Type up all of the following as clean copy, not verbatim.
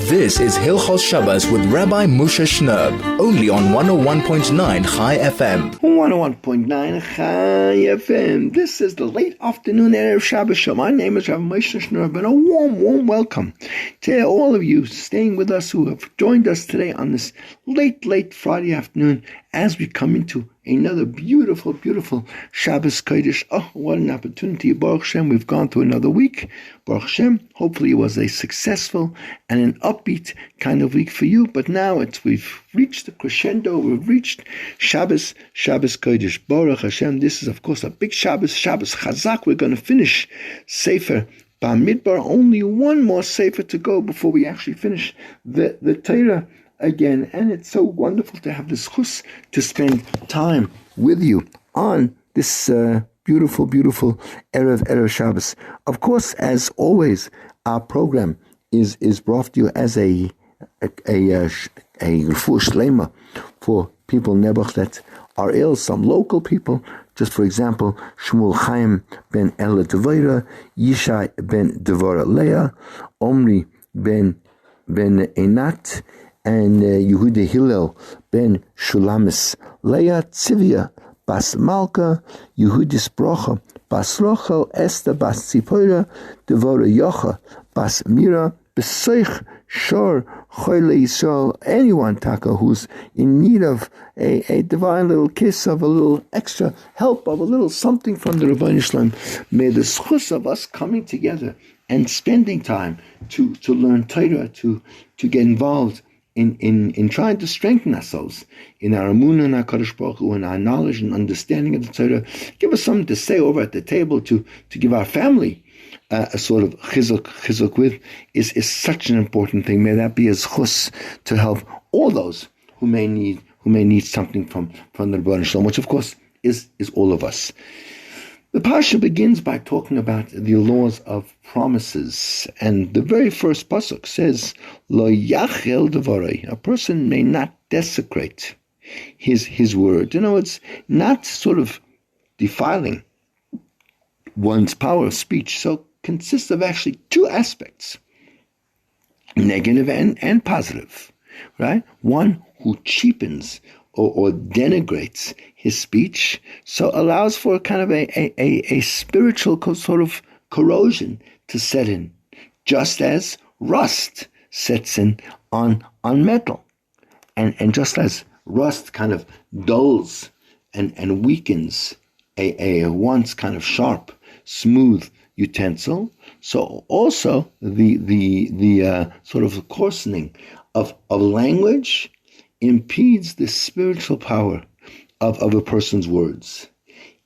This is Hilchos Shabbos with Rabbi Moshe Shnerb, only on 101.9 Chai FM. 101.9 Chai FM. This is the late afternoon Erev Shabbos show. My name is Rabbi Moshe Shnerb, and a warm welcome to all of you staying with us who have joined us today on this late Friday afternoon as we come into another beautiful Shabbos Kodesh. Oh, what an opportunity. Baruch Hashem, we've gone through another week. Baruch Hashem, hopefully it was a successful and an upbeat kind of week for you. But now we've reached the crescendo. We've reached Shabbos Kodesh. Baruch Hashem, this is of course a big Shabbos Chazak. We're going to finish Sefer Bamidbar. Only one more Sefer to go before we actually finish the Torah again, and it's so wonderful to have this chus to spend time with you on this beautiful Erev Shabbos. Of course, as always, our program is brought to you as a refuah shlema for people nebuch that are ill. Some local people, just for example, Shmuel Chaim ben Ela Devorah, Yishai ben Devorah Leah, Omri ben Einat, and Yehuda Hillel ben Shulamis Leah, Tzivia bas Malka, Yehudis Brocha bas Rochel, Esther bas Tzipora, Devorah Yocha bas Mira, Besoich Shor Choyle Yisrael. Anyone, Taka, who's in need of a divine little kiss, of a little extra help, of a little something from the Rebbeinu Shalom. May the schus of us coming together and spending time to learn Torah, to get involved in trying to strengthen ourselves in our emunah and our Kadosh Baruch Hu, and our knowledge and understanding of the Torah. Give us something to say over at the table to give our family a sort of chizuk with is such an important thing. May that be a chus to help all those who may need something from the Rebbeinu Shalom, which of course is all of us. The parsha begins by talking about the laws of promises, and the very first pasuk says, "Lo yachel devarei." A person may not desecrate his word. You know, it's not sort of defiling one's power of speech. So consists of actually two aspects, negative and positive, right? One who cheapens or denigrates his speech, so allows for kind of a spiritual sort of corrosion to set in, just as rust sets in on metal. And just as rust kind of dulls and weakens a once kind of sharp, smooth utensil, so also the sort of coarsening of language impedes the spiritual power of a person's words.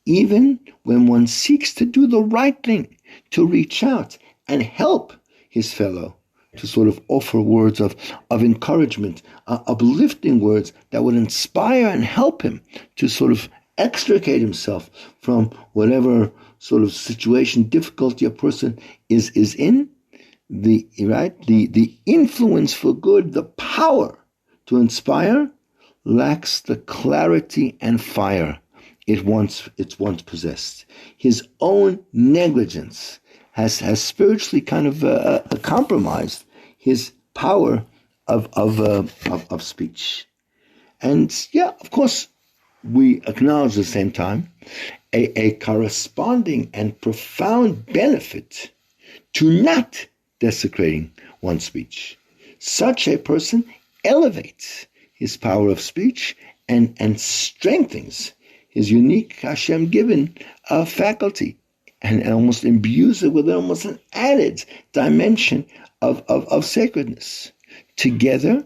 Even when one seeks to do the right thing, to reach out and help his fellow, to sort of offer words of encouragement, uplifting words that would inspire and help him to sort of extricate himself from whatever sort of situation, difficulty a person is in, the influence for good, the power to inspire, lacks the clarity and fire it's once possessed. His own negligence has spiritually kind of compromised his power of speech. And yeah, of course, we acknowledge at the same time a corresponding and profound benefit to not desecrating one's speech. Such a person elevates his power of speech and strengthens his unique Hashem-given faculty, and almost imbues it with almost an added dimension of sacredness, together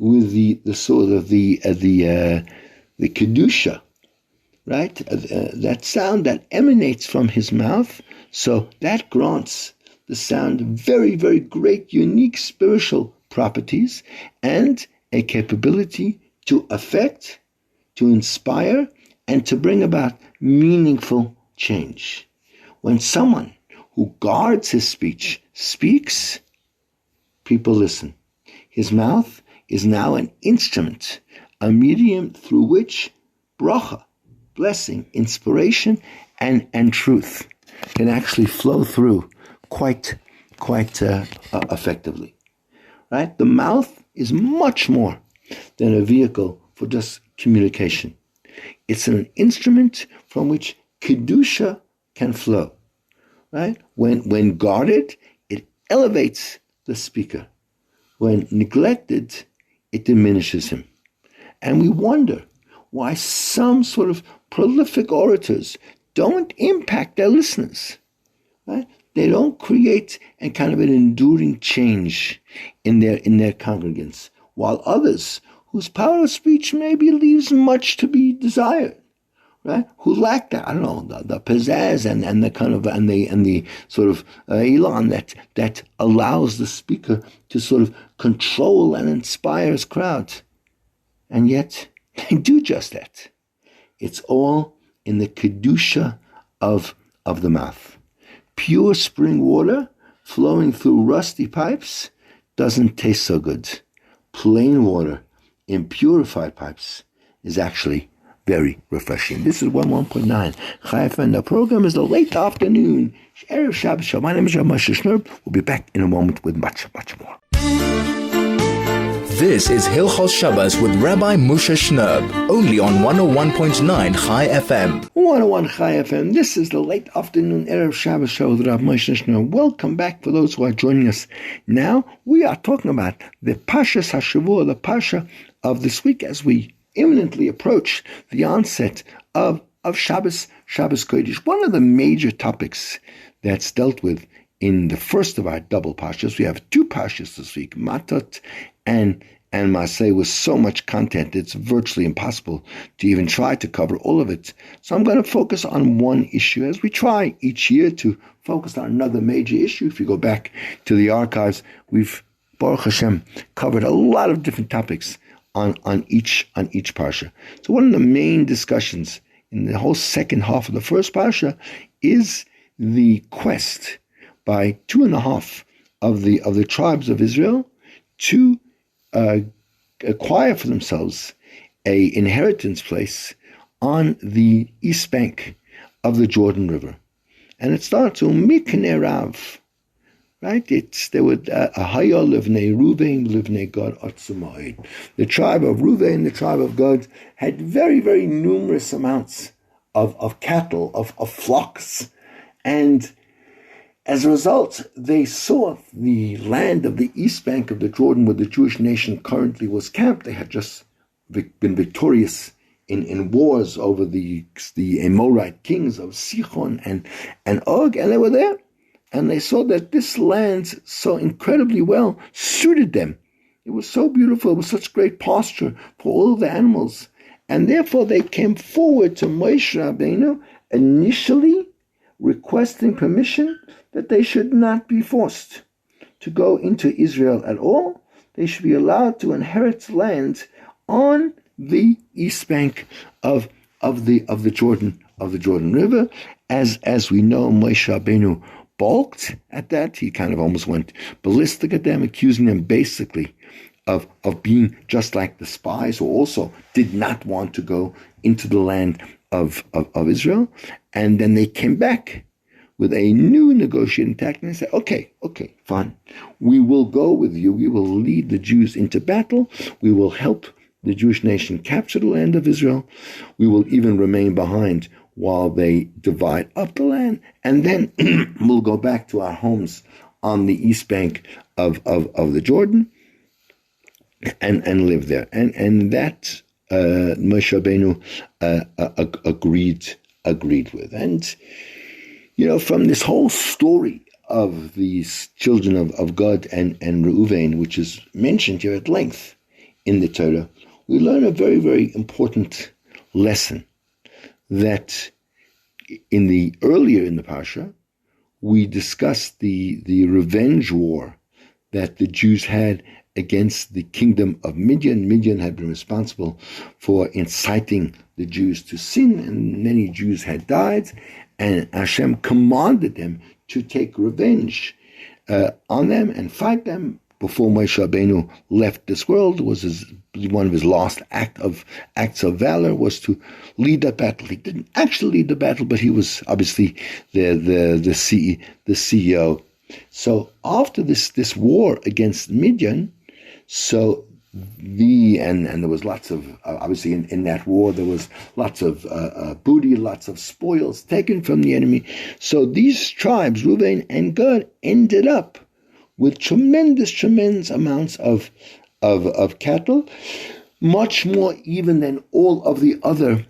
with the sort of the kedusha, right? That sound that emanates from his mouth. So that grants the sound very, very great, unique spiritual properties and a capability to affect, to inspire, and to bring about meaningful change. When someone who guards his speech speaks, people listen. His mouth is now an instrument, a medium through which bracha, blessing, inspiration, and truth can actually flow through quite effectively. right? The mouth is much more than a vehicle for just communication. It's an instrument from which kedusha can flow, right? When guarded, it elevates the speaker. When neglected, it diminishes him. And we wonder why some sort of prolific orators don't impact their listeners, right? They don't create a kind of an enduring change in their congregants, while others, whose power of speech maybe leaves much to be desired, right? Who lack that, I don't know, the pizzazz and the kind of and the sort of elan that allows the speaker to sort of control and inspire his crowd, and yet they do just that. It's all in the kedusha of the mouth. Pure spring water flowing through rusty pipes doesn't taste so good. Plain water in purified pipes is actually very refreshing. This is 101.9 Chai FM. The program is the late afternoon. Erev Shabbos Show. My name is Rabbi Moshe Shnerb. We'll be back in a moment with much, much more. This is Hilchos Shabbos with Rabbi Moshe Shnerb, only on 101.9 Chai FM. 101 Chai FM. This is the late afternoon Erev Shabbos Show with Rabbi Moshe Shnerb. Welcome back for those who are joining us now. We are talking about the Parshas HaShavua, the Parsha of this week, as we imminently approach the onset of Shabbos Kodesh. One of the major topics that's dealt with in the first of our double Parshas, we have two Parshas this week, Matot and Masei, with so much content it's virtually impossible to even try to cover all of it. So I'm going to focus on one issue, as we try each year to focus on another major issue. If you go back to the archives, we've, Baruch Hashem, covered a lot of different topics on each Parsha. So one of the main discussions in the whole second half of the first Parsha is the quest by 2.5 of the tribes of Israel to acquire for themselves a inheritance place on the east bank of the Jordan River. And it starts with Miknei Rav, right? There were Ahaya livnei Ruvain, livnei Gad Atzumai. The tribe of Ruvain, the tribe of Gad, had very, very numerous amounts of cattle, of flocks. And as a result, they saw the land of the east bank of the Jordan, where the Jewish nation currently was camped. They had just been victorious in wars over the Amorite kings of Sichon and Og, and they were there. And they saw that this land so incredibly well suited them. It was so beautiful. It was such great pasture for all of the animals. And therefore they came forward to Moshe Rabbeinu, initially requesting permission that they should not be forced to go into Israel at all. They should be allowed to inherit land on the east bank of the Jordan River. As we know, Moshe Rabbeinu balked at that. He kind of almost went ballistic at them, accusing them basically of being just like the spies, who also did not want to go into the land of Israel. And then they came back with a new negotiating tactic and said, okay, fine. We will go with you. We will lead the Jews into battle. We will help the Jewish nation capture the land of Israel. We will even remain behind while they divide up the land. And then we'll go back to our homes on the east bank of the Jordan and live there. And that Moshe Rabbeinu agreed with. And from this whole story of these children of Gad and Reuven, which is mentioned here at length in the Torah, we learn a very, very important lesson, that earlier in the Parsha, we discussed the revenge war that the Jews had against the kingdom of Midian. Midian had been responsible for inciting the Jews to sin, and many Jews had died. And Hashem commanded them to take revenge on them and fight them. Before Moshe Rabbeinu left this world, was one of his last acts of valor was to lead that battle. He didn't actually lead the battle, but he was obviously the CEO. So after this war against Midian, So and there was lots of, obviously in that war, there was lots of booty, lots of spoils taken from the enemy. So these tribes, Reuben and Gad, ended up with tremendous amounts of cattle, much more even than all of the other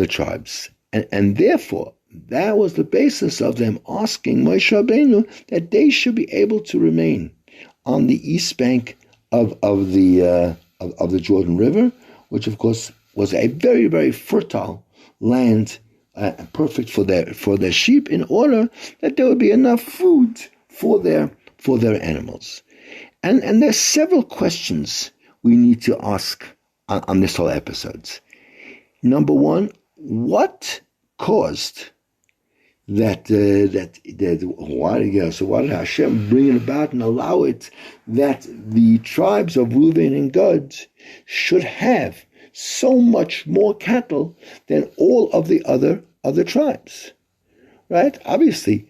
tribes. And therefore, that was the basis of them asking Moshe Rabbeinu that they should be able to remain on the east bank of the Jordan River, which of course was a very, very fertile land, perfect for their sheep, in order that there would be enough food for their animals. And there's several questions we need to ask on this whole episode. Number one, what caused that why did Hashem bring it about and allow it that the tribes of Reuben and Gad should have so much more cattle than all of the other tribes, right? Obviously,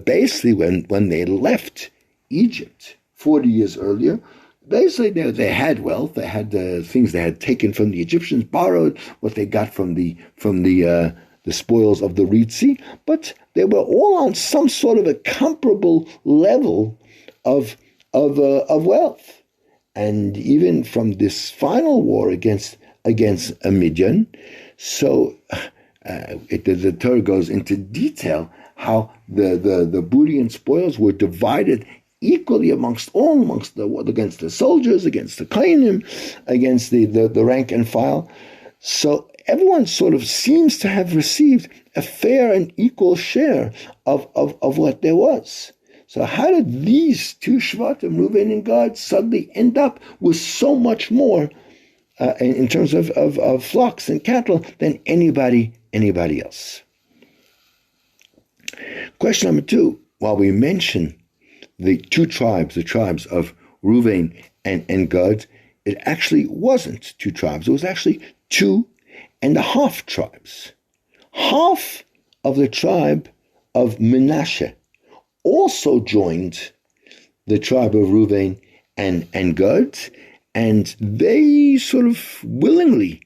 basically when they left Egypt 40 years earlier, basically they had wealth, they had things they had taken from the Egyptians, borrowed what they got from the spoils of the Red Sea, but they were all on some sort of a comparable level of wealth. And even from this final war against Midian, so the Torah goes into detail how the booty and spoils were divided equally against the soldiers, against the kohanim, against the rank and file. So everyone sort of seems to have received a fair and equal share of what there was. So how did these two Shvatim, Reuben and Gad, suddenly end up with so much more in terms of flocks and cattle than anybody else? Question number two, while we mention the tribes of Reuben and Gad, it actually wasn't two tribes. It was actually 2.5 tribes. Half of the tribe of Manasseh also joined the tribe of Reuben and Gad, and they sort of willingly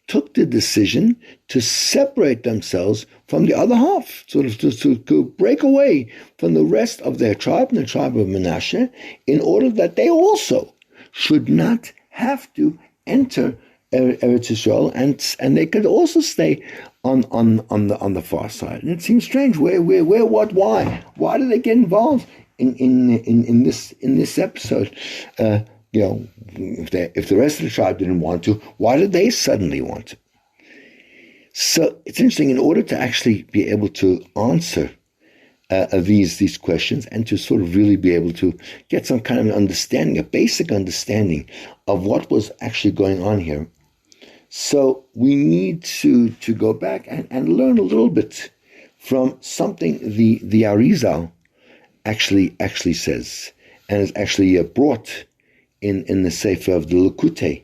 took the decision to separate themselves from the other half, sort of to break away from the rest of their tribe, and the tribe of Manasseh, in order that they also should not have to enter Eretz Yisrael, and they could also stay on the far side. And it seems strange. Where, what, why? Why did they get involved in this episode? If the rest of the tribe didn't want to, why did they suddenly want to? So it's interesting. In order to actually be able to answer these questions, and to sort of really be able to get some kind of an understanding, a basic understanding of what was actually going on here, so we need to go back and learn a little bit from something the Arizal actually says, and is actually brought in the Sefer of the Likutei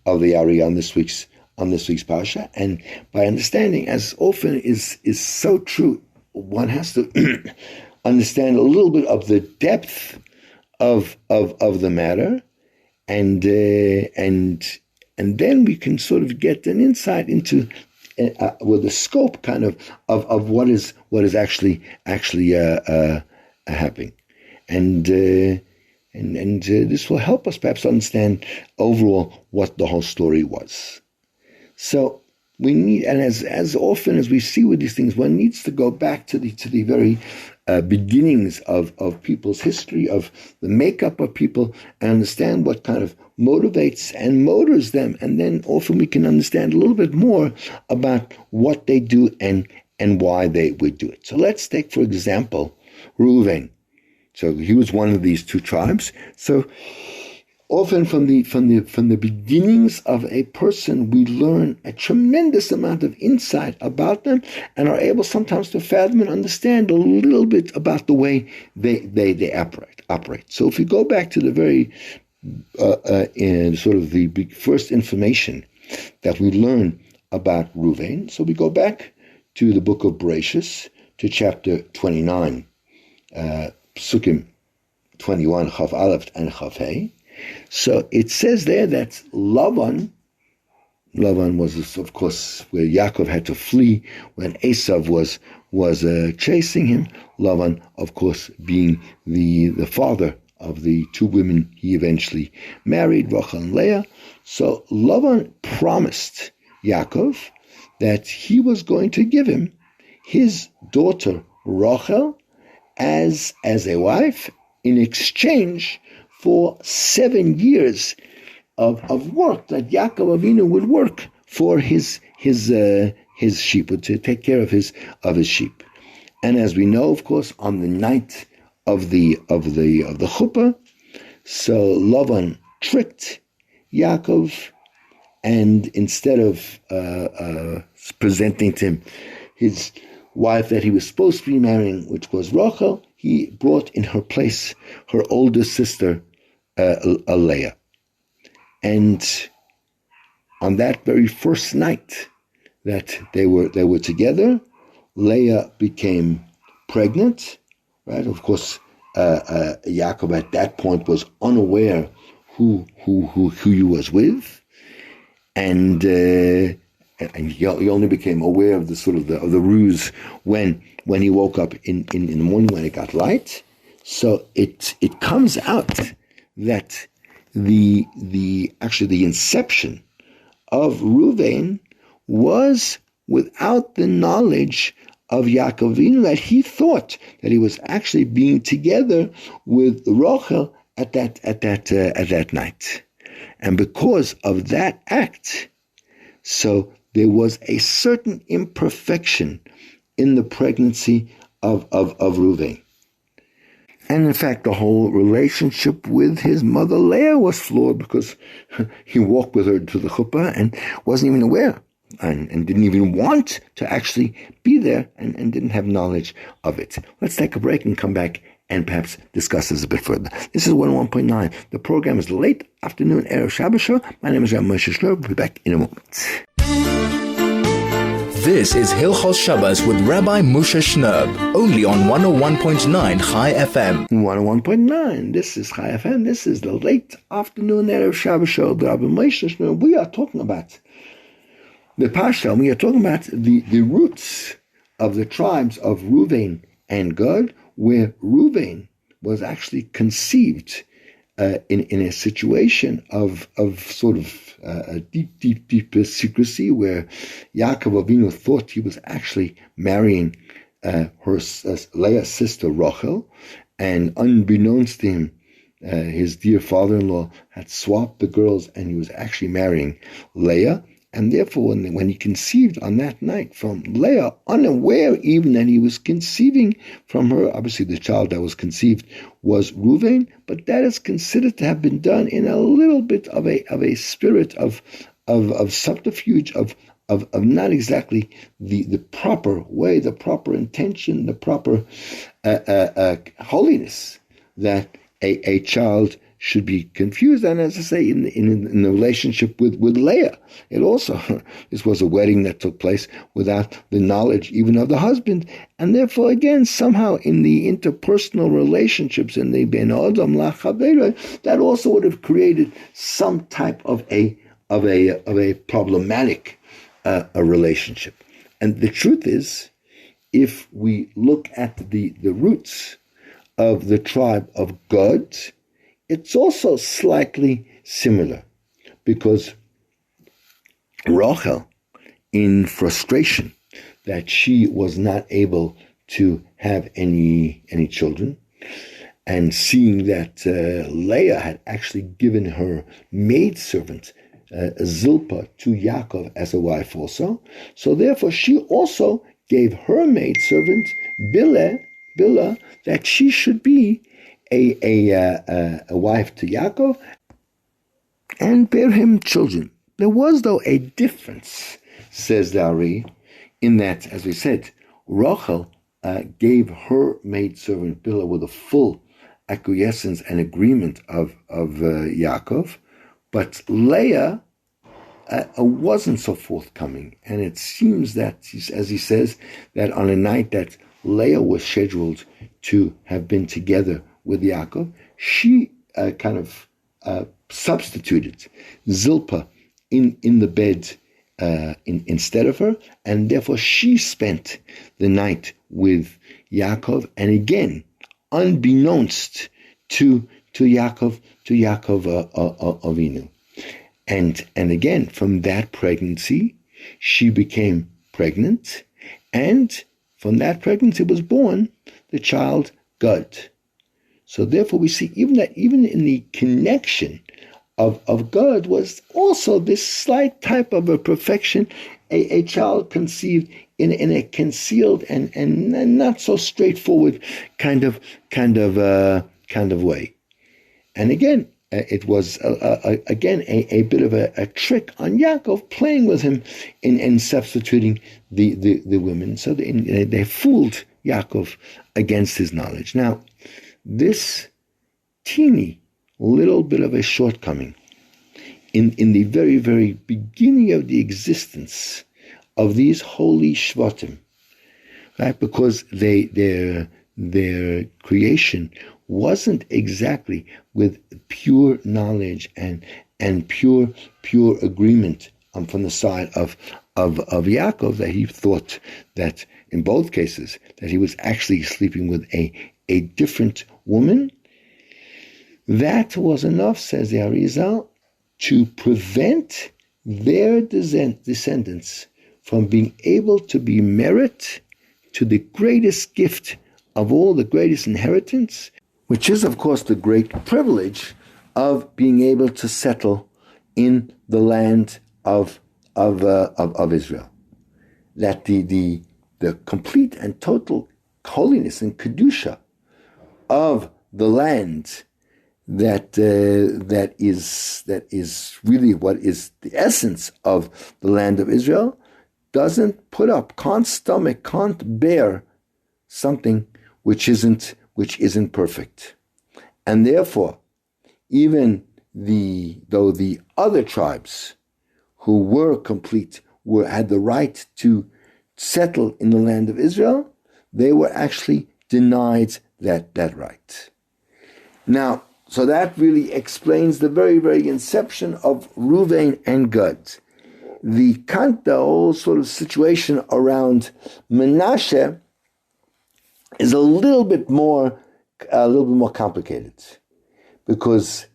of the Ari on this week's Parsha. And by understanding, as often is so true, one has to understand a little bit of the depth of the matter, and then we can sort of get an insight into with the scope kind of what is actually happening, and this will help us perhaps understand overall what the whole story was. So we need, and as often as we see with these things, one needs to go back to the very beginnings of people's history, of the makeup of people, and understand what kind of motivates and motors them, and then often we can understand a little bit more about what they do and why they would do it. So let's take, for example, Reuven. So he was one of these two tribes. So often from the beginnings of a person, we learn a tremendous amount of insight about them, and are able sometimes to fathom and understand a little bit about the way they operate. So if you go back to the very sort of the first information that we learn about Reuven, so we go back to the book of Bereshis, to chapter 29, Psukim 21, Chav Aleph and Chav Hey, So it says there that Lavan was, of course, where Yaakov had to flee when Esav was chasing him. Lavan, of course, being the father of the two women he eventually married, Rachel and Leah. So Lavan promised Yaakov that he was going to give him his daughter Rachel as a wife in exchange for 7 years of work that Yaakov Avinu would work for his sheep, to take care of his sheep. And as we know, of course, on the night of the chuppah, so Lavan tricked Yaakov, and instead of presenting to him his wife that he was supposed to be marrying, which was Rachel, he brought in her place her older sister, Leah. And on that very first night that they were together, Leah became pregnant. Right? Of course, Yaakov at that point was unaware who he was with, and he only became aware of the sort of the ruse when he woke up in the morning when it got light. So it comes out that the inception of Reuven was without the knowledge of Yaakov Avinu, that he thought that he was actually being together with Rachel at that night, and because of that act, so there was a certain imperfection in the pregnancy of Reuven. And in fact, the whole relationship with his mother Leah was flawed, because he walked with her to the chuppah and wasn't even aware, and didn't even want to actually be there, and didn't have knowledge of it. Let's take a break and come back and perhaps discuss this a bit further. This is 101.9. The program is the late afternoon Erev Shabbos show. My name is Rabbi Moshe Shlomo. We'll be back in a moment. This is Hilchos Shabbos with Rabbi Moshe Shnob, only on 101.9 Chai FM. 101.9. This is Chai FM. This is the late afternoon Erev Shabbos show with Rabbi Moshe Shnob. We are talking about the Parsha. We are talking about the roots of the tribes of Reuven and Gad, where Reuven was actually conceived in a situation of sort of a deep secrecy, where Yaakov Avinu thought he was actually marrying Leah's sister Rachel, and unbeknownst to him, his dear father-in-law had swapped the girls, and he was actually marrying Leah. And therefore, when he conceived on that night from Leah, unaware even that he was conceiving from her, obviously the child that was conceived was Reuven, but that is considered to have been done in a little bit of a spirit of subterfuge, of not exactly the proper way, the proper intention, the proper holiness that a child should be confused. And as I say, in the relationship with Leah, it also, this was a wedding that took place without the knowledge even of the husband, and therefore again, somehow in the interpersonal relationships, in the ben adam lachavera, that also would have created some type of a problematic a relationship. And the truth is, if we look at the roots of the tribe of Gad, it's also slightly similar, because Rachel, in frustration that she was not able to have any children, and seeing that Leah had actually given her maidservant Zilpah to Yaakov as a wife also, so therefore she also gave her maidservant Bilhah that she should be a wife to Yaakov and bear him children. There was, though, a difference, says the Ari, in that, as we said, Rachel gave her maidservant Bilhah with a full acquiescence and agreement of Yaakov, but Leah wasn't so forthcoming. And it seems that, as he says, that on a night that Leah was scheduled to have been together with Yaakov, she kind of substituted Zilpah in the bed instead of her, and therefore she spent the night with Yaakov, and again, unbeknownst to Yaakov Avinu, and again from that pregnancy, she became pregnant, and from that pregnancy was born the child Gad. So therefore, we see even in the connection of God was also this slight type of a perfection, a child conceived in a concealed and not so straightforward kind of way. And again, it was a bit of a trick on Yaakov, playing with him in substituting the women. So they fooled Yaakov against his knowledge. Now, this teeny little bit of a shortcoming in the very, very beginning of the existence of these holy Shvatim, right? Because their creation wasn't exactly with pure knowledge and pure agreement from the side of Yaakov, that he thought that in both cases that he was actually sleeping with a different woman. That was enough, says the Arizal, to prevent their descendants from being able to be merit to the greatest gift of all, the greatest inheritance, which is, of course, the great privilege of being able to settle in the land of Israel. That the complete and total holiness and kedusha of the land that is really what is the essence of the land of Israel doesn't put up, can't stomach, can't bear something which isn't perfect. And therefore, even though the other tribes who were complete had the right to settle in the land of Israel, they were actually denied that right. Now, so that really explains the very, very inception of Ruvain and Gad. The whole sort of situation around Menashe is a little bit more complicated, because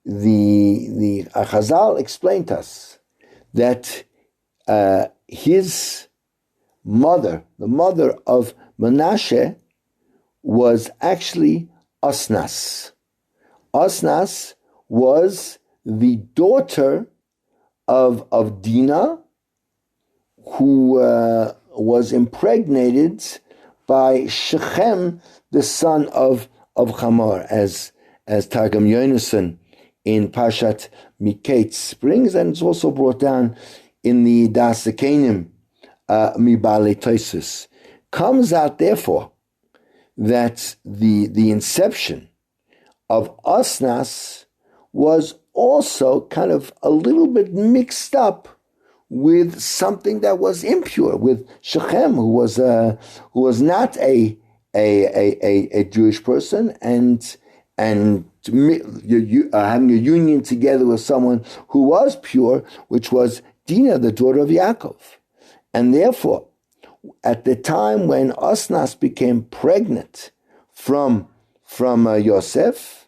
the Chazal explained to us that his mother, the mother of Menashe, was actually Osnas. Osnas was the daughter of Dinah, who was impregnated by Shechem, the son of Hamor, as Targum Yonason in Parshat Matot brings, and it's also brought down in the Das Zakenim Mibale Tosus. Comes out, therefore, that the inception of Osnas was also kind of a little bit mixed up with something that was impure, with Shechem, who was not a Jewish person, and having a union together with someone who was pure, which was Dinah, the daughter of Yaakov. And therefore, at the time when Osnas became pregnant from Yosef,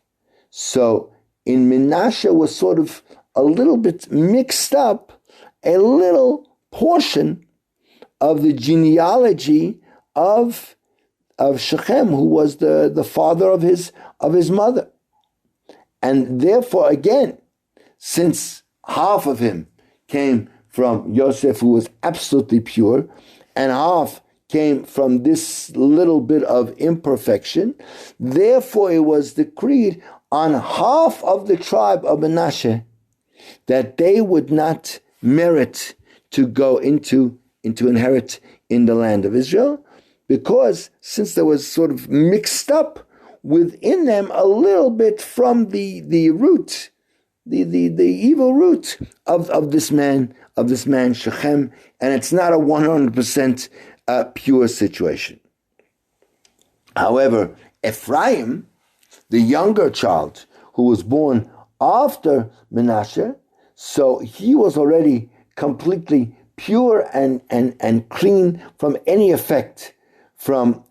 so in Menashe was sort of a little bit mixed up a little portion of the genealogy of Shechem, who was the father of his mother. And therefore, again, since half of him came from Yosef, who was absolutely pure, and half came from this little bit of imperfection, therefore it was decreed on half of the tribe of Menashe that they would not merit to go into inherit in the land of Israel, because since there was sort of mixed up within them a little bit from the root, the evil root of this man Shechem, and it's not a 100% pure situation. However, Ephraim, the younger child who was born after Menashe, so he was already completely pure and clean from any effect from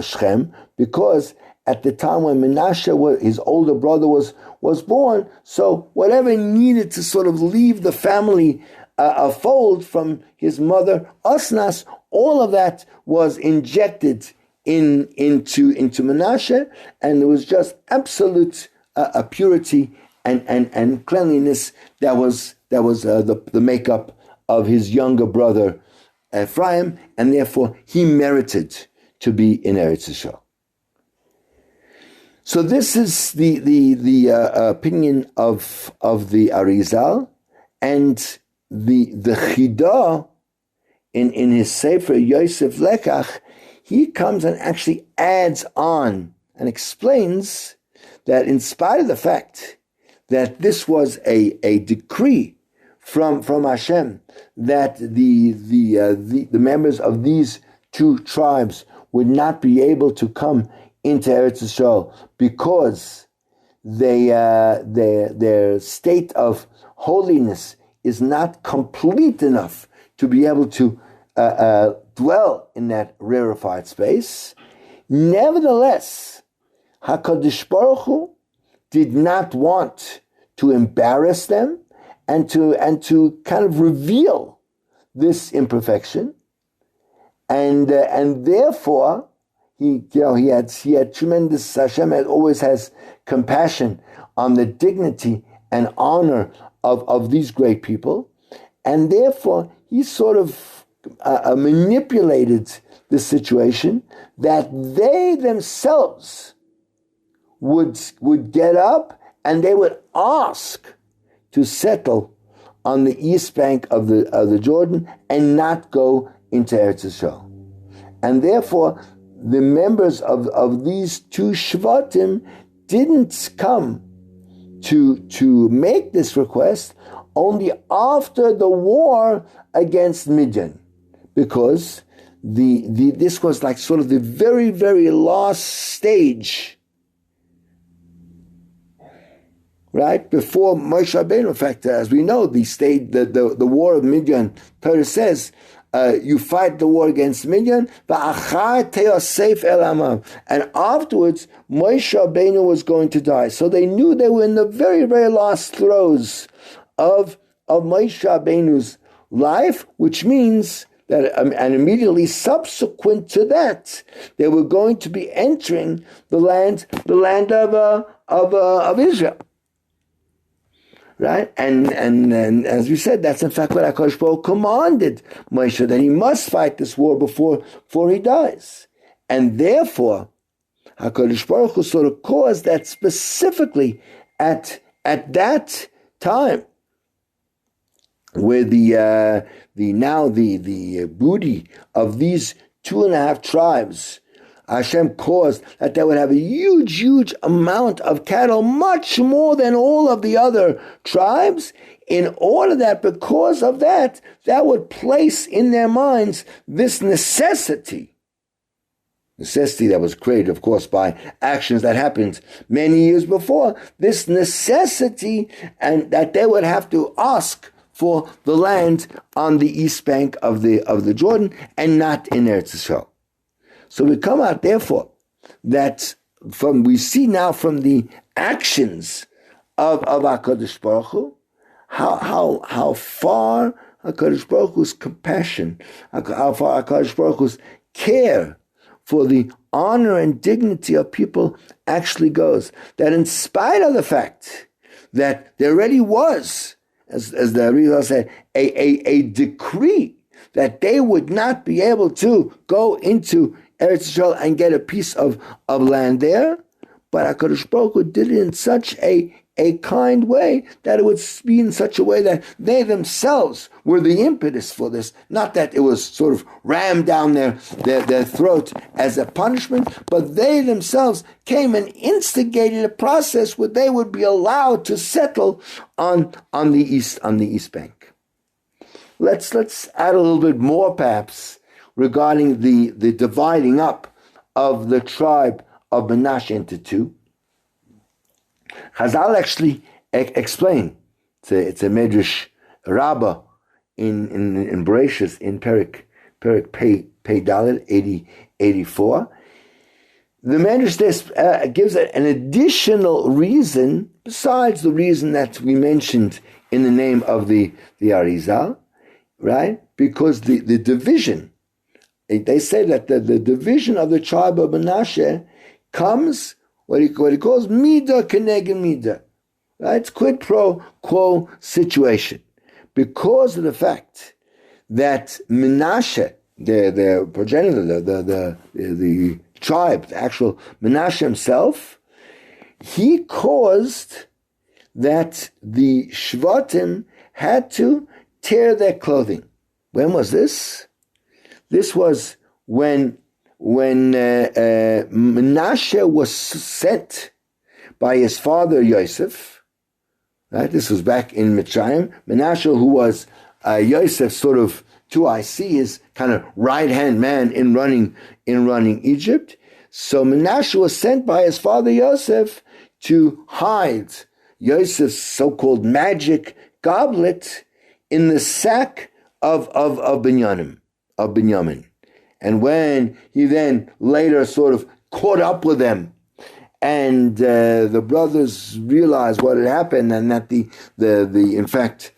Shechem, because at the time when Menashe, his older brother, was born, so whatever needed to sort of leave the family fold from his mother Osnas, all of that was injected into Menashe, and there was just absolute purity and cleanliness that was the makeup of his younger brother Ephraim, and therefore he merited to be in Eretz Yisrael. So this is the opinion of the Arizal, and the Chidah in his Sefer Yosef Lekach, he comes and actually adds on and explains that in spite of the fact that this was a decree from Hashem that the members of these two tribes would not be able to come into Eretz Yisrael because their state of holiness is not complete enough to be able to dwell in that rarefied space. Nevertheless, HaKadosh Baruch Hu did not want to embarrass them and to kind of reveal this imperfection, and therefore he had tremendous. Hashem always has compassion on the dignity and honor of these great people, and therefore he sort of manipulated the situation that they themselves would get up and they would ask to settle on the east bank of the Jordan and not go into Eretz Yisrael. And therefore, the members of these two Shvatim didn't come to make this request only after the war against Midian, because this was like sort of the very, very last stage, right before Moshe Rabbeinu. In fact, as we know, the war of Midian, Torah says, you fight the war against Midian, and afterwards Moshe Rabbeinu was going to die. So they knew they were in the very, very last throes of Moshe Rabbeinu's life, which means that, and immediately subsequent to that, they were going to be entering the land of Israel. Right, and as we said, that's in fact what HaKadosh Baruch Hu commanded Moshe, that he must fight this war before he dies, and therefore HaKadosh Baruch Hu sort of caused that specifically at that time, where the booty of these 2.5 tribes, Hashem caused that they would have a huge, huge amount of cattle, much more than all of the other tribes, in order that because of that would place in their minds this necessity that was created, of course, by actions that happened many years before, this necessity, and that they would have to ask for the land on the east bank of the Jordan and not in Eretz Yisrael. So we come out, therefore, that we see now from the actions of HaKadosh Baruch Hu, how far HaKadosh Baruch Hu's compassion, how far HaKadosh Baruch Hu's care for the honor and dignity of people actually goes. That in spite of the fact that there already was, as the Arizal said, a decree that they would not be able to go into Eretz Yisrael and get a piece of land there, but HaKadosh Baruch Hu did it in such a kind way that it would be in such a way that they themselves were the impetus for this, not that it was sort of rammed down their throat as a punishment, but they themselves came and instigated a process where they would be allowed to settle on the east bank. Let's add a little bit more, perhaps, regarding the dividing up of the tribe of Menashe into two. Chazal actually explain. It's a Medrash Rabbah in Bereshis in Perik Pei Dalet 84. The Medrash gives an additional reason besides the reason that we mentioned in the name of the Arizal, right? Because the division, they say that the division of the tribe of Menashe comes what he calls midah keneged midah, right? It's quid pro quo situation because of the fact that Menashe, the progenitor, the tribe, the actual Menashe himself, he caused that the Shvatim had to tear their clothing. When was this? This was when Menashe was sent by his father Yosef. Right? This was back in Mitzrayim. Menashe, who was Yosef's sort of 2IC, his kind of right-hand man in running Egypt. So Menashe was sent by his father Yosef to hide Yosef's so-called magic goblet in the sack of Binyamin. And when he then later sort of caught up with them, and the brothers realized what had happened, and that in fact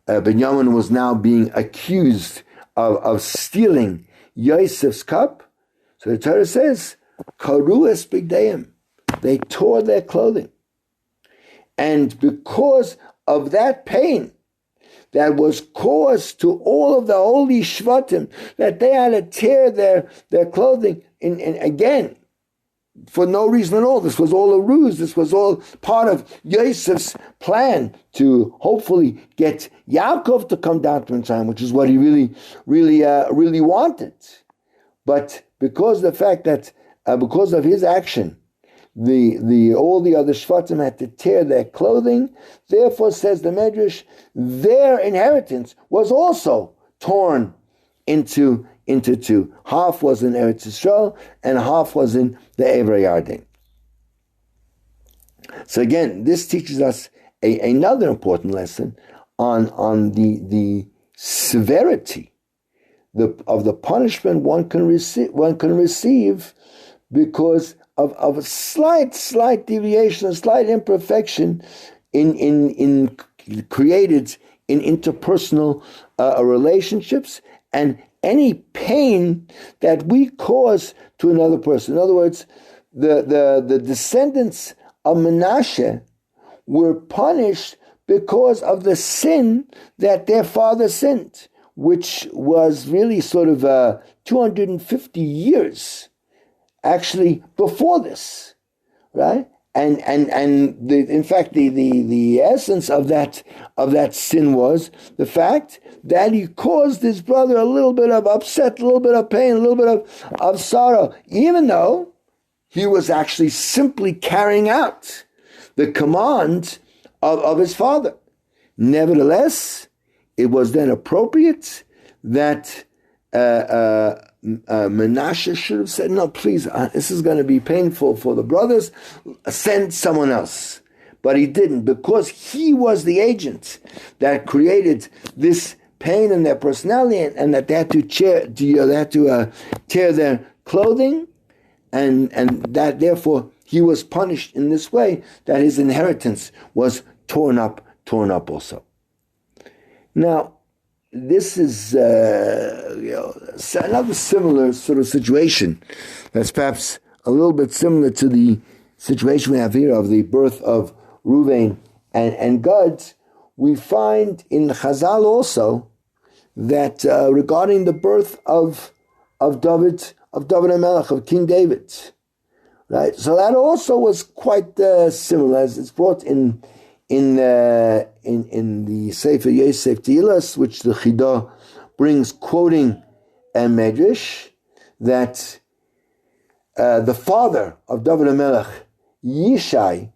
Binyamin was now being accused of stealing Yosef's cup. So the Torah says, "Karu es bigdeim," they tore their clothing, and because of that pain that was caused to all of the holy Shvatim, that they had to tear their clothing, and again, for no reason at all. This was all a ruse. This was all part of Yosef's plan to hopefully get Yaakov to come down to Mitzrayim, which is what he really wanted. But because of the fact that, because of his action, all the other Shvatim had to tear their clothing. Therefore, says the Medrash, their inheritance was also torn into two. Half was in Eretz Yisrael and half was in the Ever Yarden. So again, this teaches us another important lesson on the severity of the punishment one can receive because of a slight deviation, a slight imperfection in created in interpersonal relationships, and any pain that we cause to another person. In other words, the descendants of Menashe were punished because of the sin that their father sinned, which was really sort of 250 years actually before this, right? And in fact the essence of that sin was the fact that he caused his brother a little bit of upset, a little bit of pain, a little bit of sorrow, even though he was actually simply carrying out the command of his father. Nevertheless, it was then appropriate that Menashe should have said, no, please, this is going to be painful for the brothers, send someone else. But he didn't, because he was the agent that created this pain in their personality, and that they had to tear their clothing, and that therefore he was punished in this way, that his inheritance was torn up also. Now, this is another similar sort of situation that's perhaps a little bit similar to the situation we have here of the birth of Reuven and Gad. We find in Chazal also that regarding the birth of David HaMelech, of King David, right? So that also was quite similar, as it's brought in the Sefer Yosef Tehillas, which the Chidah brings, quoting a Medrash, that the father of David HaMelech, Yishai,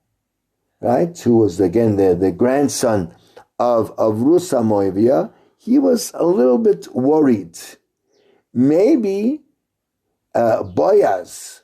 right, who was again the grandson of Rus HaMoaviyah, he was a little bit worried. Maybe Boaz,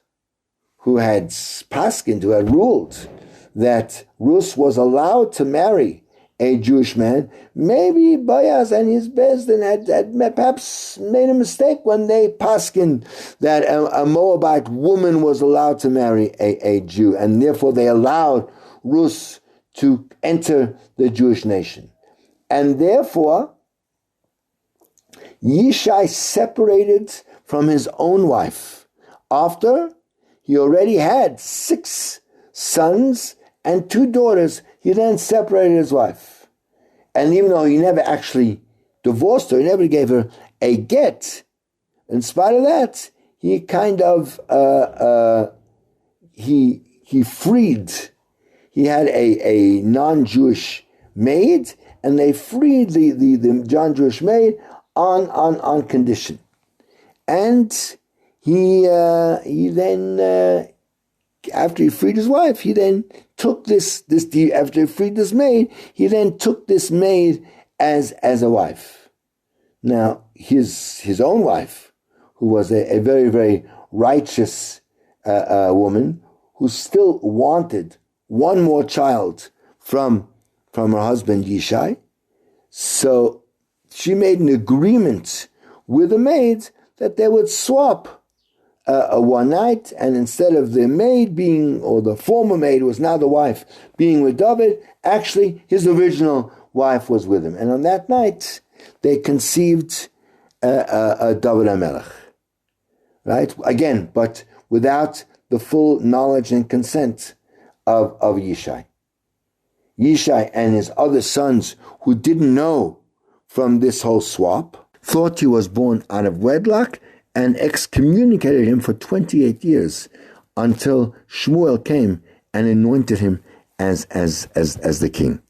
who had paskined, who had ruled that Rus was allowed to marry a Jewish man, maybe Boaz and his Bezdin had perhaps made a mistake when they paskin that a Moabite woman was allowed to marry a Jew, and therefore they allowed Rus to enter the Jewish nation. And therefore, Yishai separated from his own wife after he already had 6 sons and 2 daughters. He then separated his wife. And even though he never actually divorced her, he never gave her a get, in spite of that, he kind of, he freed. He had a non-Jewish maid, and they freed the non-Jewish maid on condition. And he then, after he freed his wife, he then took after he freed this maid, he then took this maid as a wife. Now, his own wife, who was a very, very righteous woman, who still wanted one more child from her husband Yishai, so she made an agreement with the maid that they would swap one night, and instead of the maid being, or the former maid was now the wife, being with David, actually his original wife was with him. And on that night, they conceived David HaMelech. Right? Again, but without the full knowledge and consent of Yishai. Yishai and his other sons, who didn't know from this whole swap, thought he was born out of wedlock and excommunicated him for 28 years until Shmuel came and anointed him as the king.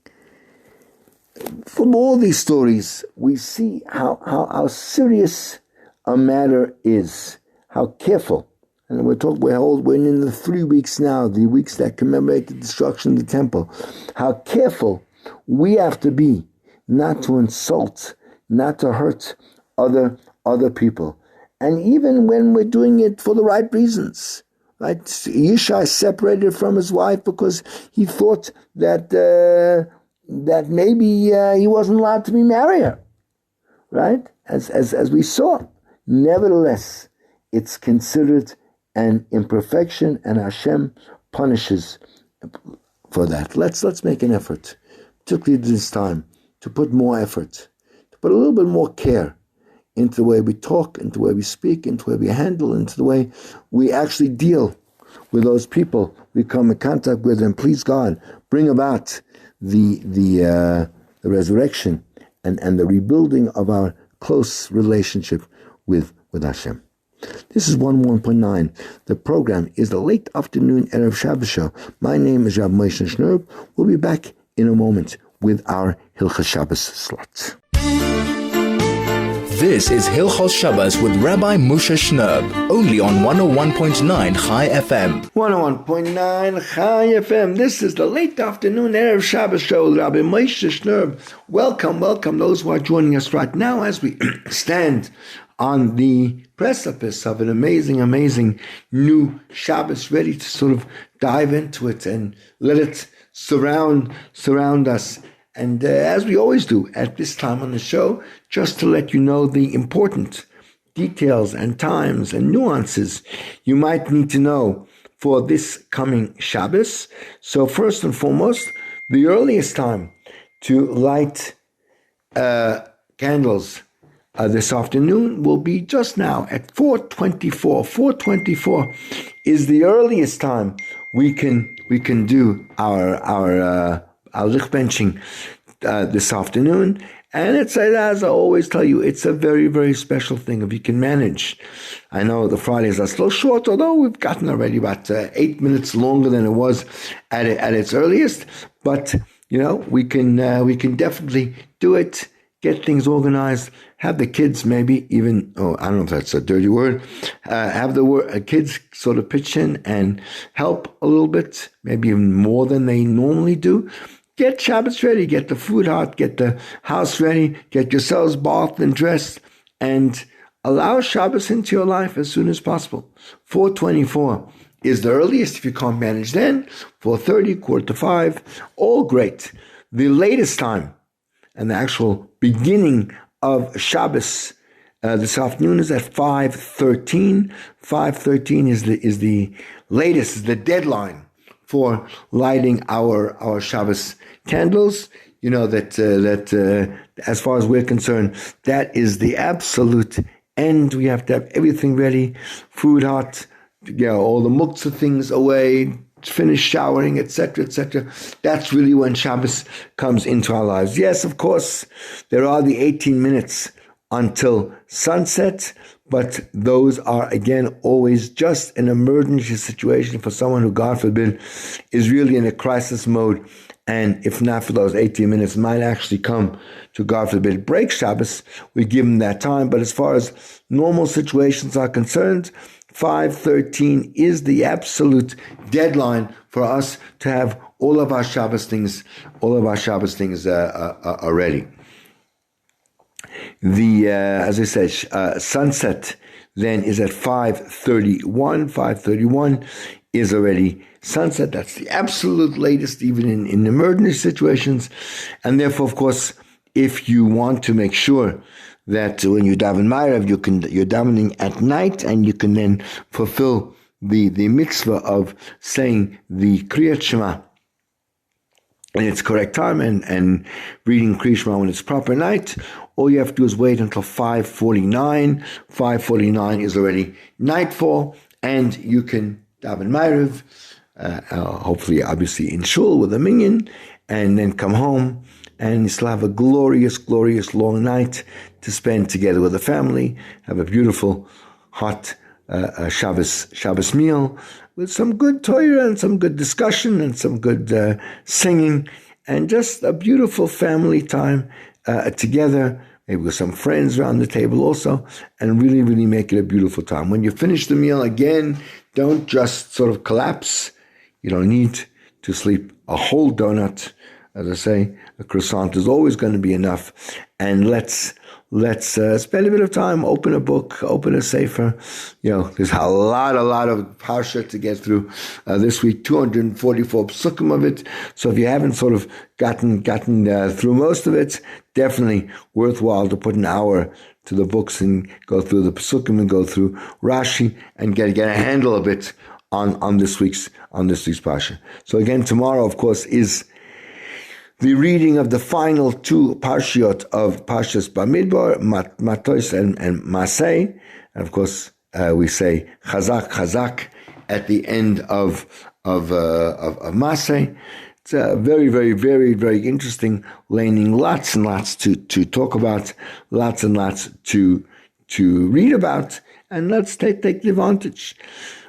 From all these stories, we see how serious a matter is, how careful. And we're in the 3 weeks now, the weeks that commemorate the destruction of the temple. How careful we have to be not to insult, not to hurt other people. And even when we're doing it for the right reasons, right? Yishai separated from his wife because he thought that maybe he wasn't allowed to marry her, right? As we saw. Nevertheless, it's considered an imperfection, and Hashem punishes for that. Let's make an effort, particularly this time, to put more effort, to put a little bit more care into the way we talk, into the way we speak, into the way we handle, into the way we actually deal with those people we come in contact with, and please God, bring about the resurrection and the rebuilding of our close relationship with Hashem. This is 101.9. The program is the late afternoon Erev Shabbos show. My name is Rabbi Moshe Shnerb. We'll be back in a moment with our Hilchos Shabbos slot. This is Hilchos Shabbos with Rabbi Moshe Shnerb, only on 101.9 Chai FM. 101.9 Chai FM. This is the late afternoon Erev Shabbos show with Rabbi Moshe Shnerb. Welcome those who are joining us right now as we stand on the precipice of an amazing new Shabbos, ready to sort of dive into it and let it surround us. And as we always do at this time on the show, just to let you know the important details and times and nuances you might need to know for this coming Shabbos. So first and foremost, the earliest time to light candles this afternoon will be just now at 4:24. 4:24 is the earliest time we can do our lich benching this afternoon. And it's, as I always tell you, it's a very, very special thing if you can manage. I know the Fridays are still short, although we've gotten already about 8 minutes longer than it was at its earliest. But we can definitely do it. Get things organized. Have the kids maybe even, I don't know if that's a dirty word, have the kids sort of pitch in and help a little bit, maybe even more than they normally do. Get Shabbos ready, get the food hot, get the house ready, get yourselves bathed and dressed, and allow Shabbos into your life as soon as possible. 4:24 is the earliest. If you can't manage then, 4:30, 4:45, all great. The latest time and the actual beginning of Shabbos this afternoon is at 5:13. 5:13 is the latest, is the deadline for lighting our Shabbos candles. You know that as far as we're concerned, that is the absolute end. We have to have everything ready, food hot, all the muktzah things away, finish showering, etc., etc. That's really when Shabbos comes into our lives. Yes, of course, there are the 18 minutes until sunset, but those are, again, always just an emergency situation for someone who, God forbid, is really in a crisis mode, and if not for those 18 minutes, might actually come to, God forbid, break Shabbos. We give them that time, but as far as normal situations are concerned, 5:13 is the absolute deadline for us to have all of our Shabbos things are ready. As I said, sunset then is at 5:31. 5:31 is already sunset. That's the absolute latest, even in emergency situations. And therefore, of course, if you want to make sure that when you daven Ma'ariv, you're davening at night, and you can then fulfill the mitzvah of saying the Kriyat Shema in its correct time and reading Kriyat Shema when it's proper night. All you have to do is wait until 5:49. 5:49 is already nightfall, and you can daven Ma'ariv, hopefully, obviously, in shul with a minyan, and then come home, and you still have a glorious, glorious long night to spend together with the family, have a beautiful, hot Shabbos meal with some good Torah and some good discussion and some good singing, and just a beautiful family time together, maybe with some friends around the table also, and really, really make it a beautiful time. When you finish the meal, again, don't just sort of collapse. You don't need to sleep a whole donut. As I say, a croissant is always going to be enough. And let's spend a bit of time, open a book, open a sefer. There's a lot of Parsha to get through this week, 244 psukim of it. So if you haven't sort of gotten through most of it, definitely worthwhile to put an hour to the books and go through the psukim and go through Rashi and get a handle of it on this week's Parsha. So again, tomorrow, of course, is the reading of the final two parshiot of Parshas Bamidbar, Matos and Masei. And of course, we say Chazak, Chazak at the end of Masei. It's a very, very, very, very interesting laning. Lots and lots to talk about, lots and lots to read about, and let's take the advantage.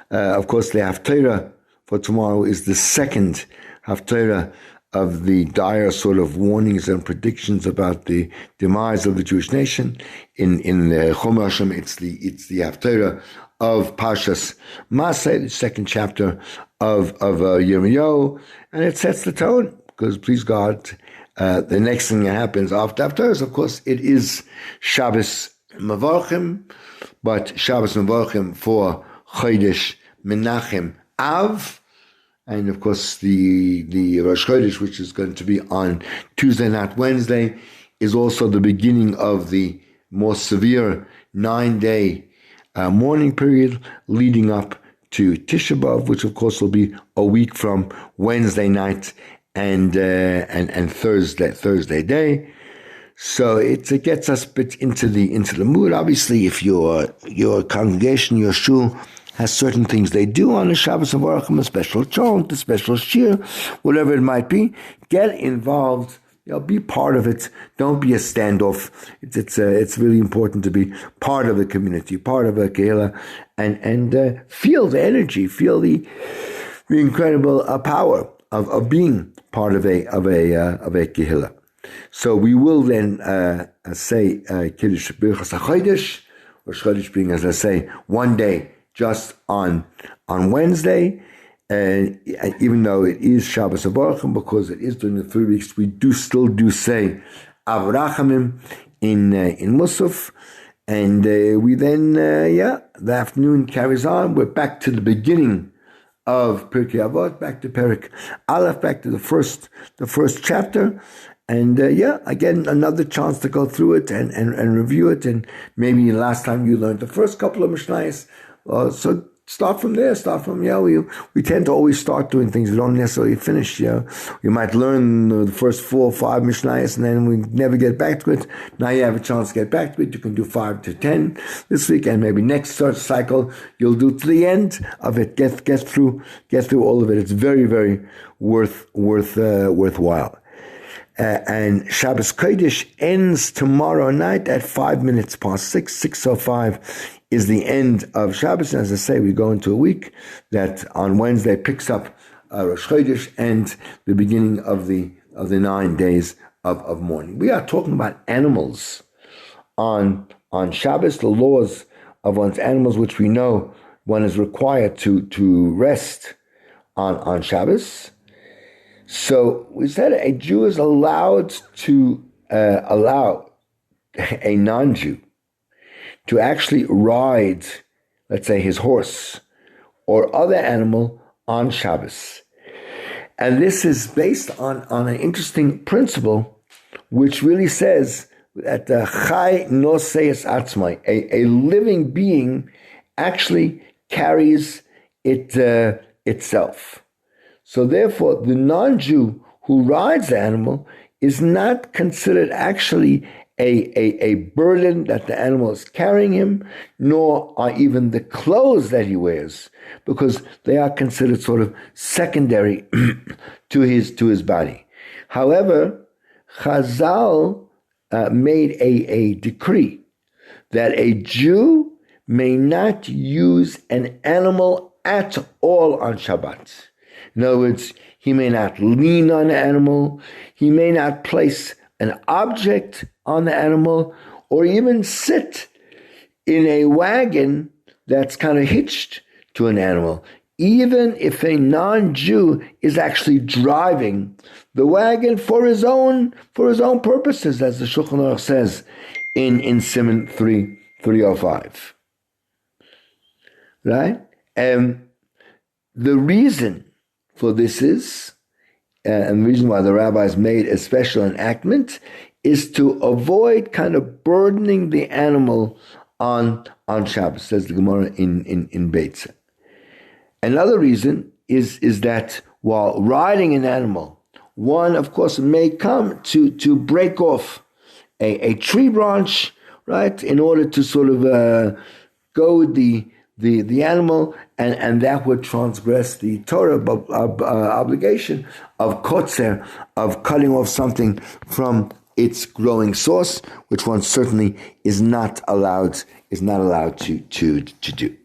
Of course, the Haftarah for tomorrow is the second Haftarah of the dire sort of warnings and predictions about the demise of the Jewish nation. In the Chomer Hashem, it's the Haftarah of Parshas Masei, the second chapter of Yirmiyahu, and it sets the tone, because please God, the next thing that happens after Haftarah, of course, it is Shabbos Mevorchim, but Shabbos Mevorchim for Chodesh Menachem Av. And of course, the Rosh Chodesh, which is going to be on Tuesday, not Wednesday, is also the beginning of the more severe 9-day mourning period leading up to Tisha B'Av, which of course will be a week from Wednesday night and Thursday day. So it gets us a bit into the mood. Obviously, if your congregation, your shul, has certain things they do on the Shabbos Mevorchim, a special chant, a special shir, whatever it might be, get involved. Be part of it. Don't be a standoff. It's really important to be part of the community, part of a kehillah, and feel the energy, feel the incredible power of being part of a kehillah. So we will then say Kiddush Birchas HaChodesh, Rosh Chodesh being, as I say, one day just on Wednesday, and even though it is Shabbos Mevorchim, because it is during the 3 weeks, we still do say Av Rachamim in Musaf, and we then the afternoon carries on. We're back to the beginning of Pirkei Avot, back to Perik Aleph, back to the first chapter. And again, another chance to go through it and review it. And maybe last time you learned the first couple of Mishnayos. So start from there. We tend to always start doing things. We don't necessarily finish. We might learn the first 4 or 5 Mishnayos and then we never get back to it. Now you have a chance to get back to it. You can do 5 to 10 this week, and maybe next cycle you'll do to the end of it. Get through all of it. It's very, very worthwhile. And Shabbos Kodesh ends tomorrow night at 5 minutes past 6. 6:05 is the end of Shabbos. And as I say, we go into a week that on Wednesday picks up Rosh Chodesh and the beginning of the 9 days of mourning. We are talking about animals on Shabbos, the laws of one's animals, which we know one is required to rest on Shabbos. So we said a Jew is allowed to allow a non-Jew to actually ride, let's say, his horse or other animal on Shabbos. And this is based on an interesting principle, which really says that Chai noseis atzmai, a living being actually carries it itself. So therefore, the non-Jew who rides the animal is not considered actually a burden that the animal is carrying him, nor are even the clothes that he wears, because they are considered sort of secondary to his body. However, Chazal made a decree that a Jew may not use an animal at all on Shabbat. In other words, he may not lean on the animal, he may not place an object on the animal, or even sit in a wagon that's kind of hitched to an animal, even if a non-Jew is actually driving the wagon for his own purposes, as the Shulchan Aruch says in Siman 305. Right? The reason for this is, and the reason why the rabbis made a special enactment, is to avoid kind of burdening the animal on Shabbos, says the Gemara in Beitza. Another reason is that while riding an animal, one, of course, may come to break off a tree branch, right, in order to sort of goad the animal, and that would transgress the Torah obligation of kotzer, of cutting off something from its growing source, which one certainly is not allowed to do.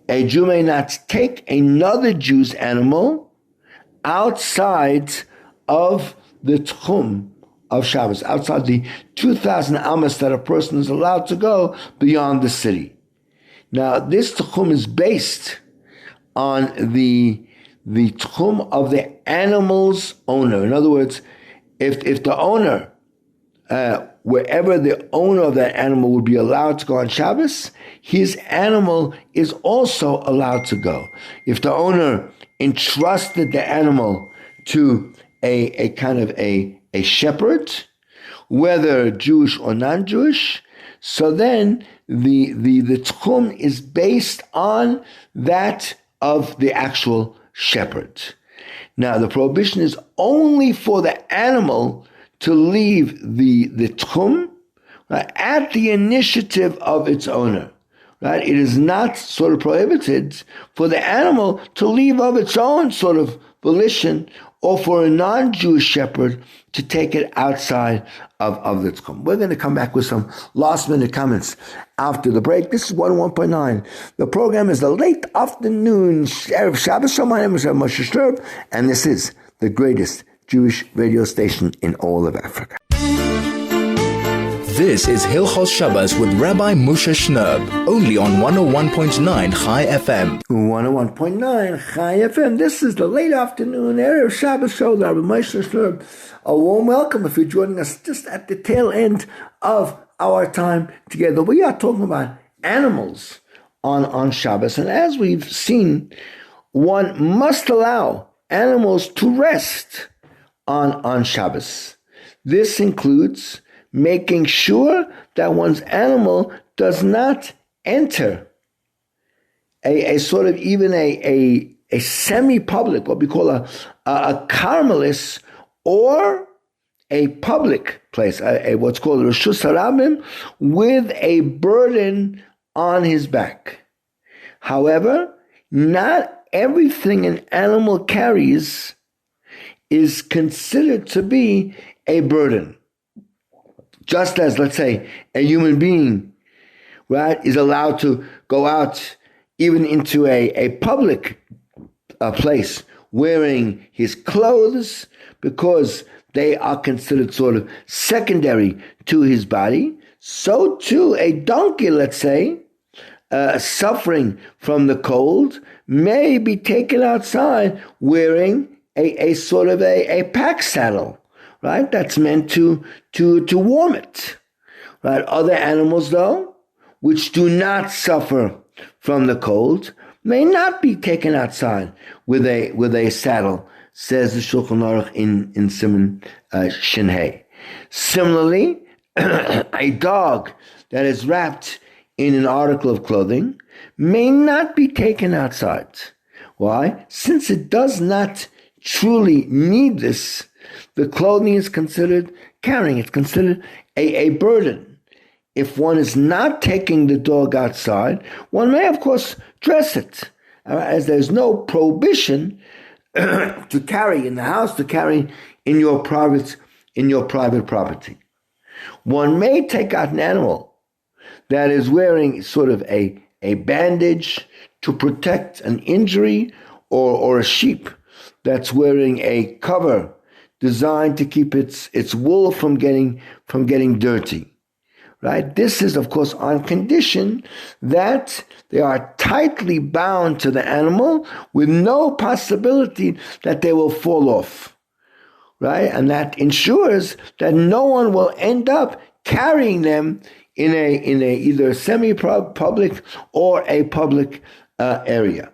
A Jew may not take another Jew's animal outside of the tchum of Shabbos, outside the 2,000 amas that a person is allowed to go beyond the city. Now, this tchum is based on the tchum of the animal's owner. In other words, if the owner, wherever the owner of that animal would be allowed to go on Shabbos, his animal is also allowed to go. If the owner entrusted the animal to a kind of a shepherd, whether Jewish or non-Jewish, so then the tchum is based on that of the actual shepherd. Now, the prohibition is only for the animal to leave the tchum, right, at the initiative of its owner. Right? It is not sort of prohibited for the animal to leave of its own sort of volition, or for a non-Jewish shepherd to take it outside of the tchum. We're going to come back with some last-minute comments after the break. This is 101.9. The program is the late afternoon Erev Shabbos. My name is Moshe Shnerb, and this is the greatest Jewish radio station in all of Africa. This is Hilchos Shabbos with Rabbi Moshe Shnerb, only on 101.9 Chai FM. 101.9 Chai FM. This is the late afternoon Erev Shabbos show, Rabbi Moshe Shnerb. A warm welcome if you're joining us just at the tail end of our time together. We are talking about animals on Shabbos, and as we've seen, one must allow animals to rest on Shabbos. This includes making sure that one's animal does not enter a sort of even a semi-public, what we call a Carmelis, or a public place, what's called Reshus Harabim, with a burden on his back. However, not everything an animal carries is considered to be a burden. Just as, let's say, a human being, right, is allowed to go out even into a public place wearing his clothes because they are considered sort of secondary to his body, so too a donkey, let's say, suffering from the cold, may be taken outside wearing a sort of a pack saddle, right? That's meant to warm it, right? Other animals, though, which do not suffer from the cold, may not be taken outside with a saddle, says the Shulchan Aruch in Siman Shin Hey. Similarly, a dog that is wrapped in an article of clothing may not be taken outside. Why? Since it does not truly need this, the clothing is considered carrying. It's considered a burden. If one is not taking the dog outside, one may, of course, dress it, as there's no prohibition to carry in the house, to carry in your private property. One may take out an animal that is wearing sort of a bandage to protect an injury, or a sheep that's wearing a cover designed to keep its wool from getting dirty. Right? This is, of course, on condition that they are tightly bound to the animal with no possibility that they will fall off. Right? And that ensures that no one will end up carrying them in a either semi-public or a public area.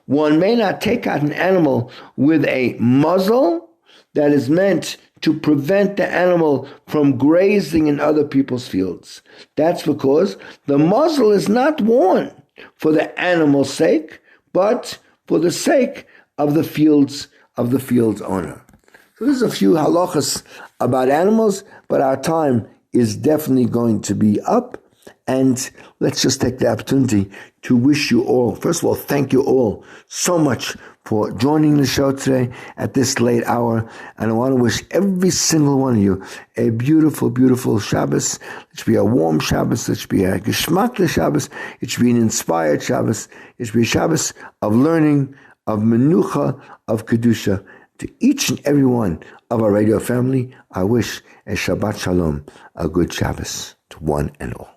One may not take out an animal with a muzzle that is meant to prevent the animal from grazing in other people's fields. That's because the muzzle is not worn for the animal's sake, but for the sake of the field's owner. So there's a few halachas about animals, but our time is definitely going to be up. And let's just take the opportunity to wish you all, first of all, thank you all so much for joining the show today at this late hour. And I want to wish every single one of you a beautiful, beautiful Shabbos. It should be a warm Shabbos. It should be a geschmackle Shabbos. It should be an inspired Shabbos. It should be a Shabbos of learning, of menucha, of kedusha. To each and every one of our radio family, I wish a Shabbat Shalom, a good Shabbos to one and all.